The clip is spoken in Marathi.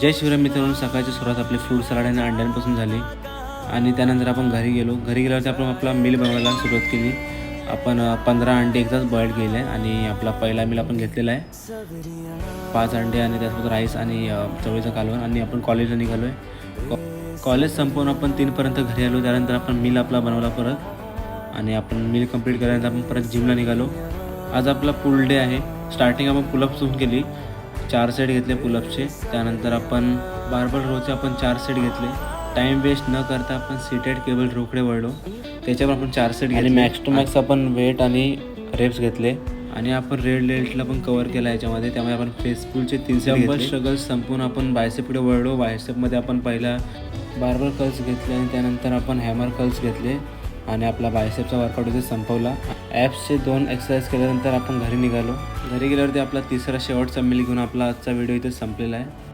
जय शिवराय मित्रांनो, सकाळची सुरुवात आपली फ्रूट सलाड आणि अंड्यांपासून झाली आणि त्यानंतर आपण घरी गेल्यावरती आपण आपला मिल बनवायला सुरुवात केली. आपण 15 अंडे एकदाच बॉईल केले आणि आपला पहिला मिल आपण घेतलेला आहे. 5 अंडे आणि त्यासोबत राईस आणि चवळीचं कालवण आणि आपण कॉलेजला निघालो आहे. कॉलेज संपवून आपण 3पर्यंत घरी आलो. त्यानंतर आपण मिल आपला बनवला परत आणि आपण मिल कंप्लीट केल्यानंतर आपण परत जिमला निघालो. आज आपला पुल डे आहे. स्टार्टिंग आपण पुलअप्सपासून केली. 4 सेट घेतले पुलअपचे. त्यानंतर आपण बार्बल रोचे आपण 4 सेट घेतले. टाईम वेस्ट न करता आपण सीटेड केबल रोकडे वळलो. त्याच्यावर आपण 4 सेट घेतले आणि मॅक्स टू मॅक्स आपण वेट आणि रेप्स घेतले आणि आपण रेड लेल्टला पण कव्हर केला याच्यामध्ये. त्यामुळे आपण फेस पुलचे 3 सेट घेतले. स्ट्रगल्स संपून आपण बायसेप पुढे वळलो. बायसेपमध्ये आपण पहिला बार्बल कर्ल्स घेतले आणि त्यानंतर आपण हॅमर कर्ल्स घेतले आणि आपला बायसेपचा वर्कआउट इथे संपवला. ॲप्सचे 2 एक्सरसाइज केल्यानंतर आपण घरी निघालो. घरी गेल्यावरती आपला तिसरा शेवटचा मिल घेऊन आपला आजचा व्हिडिओ इथे संपलेला आहे.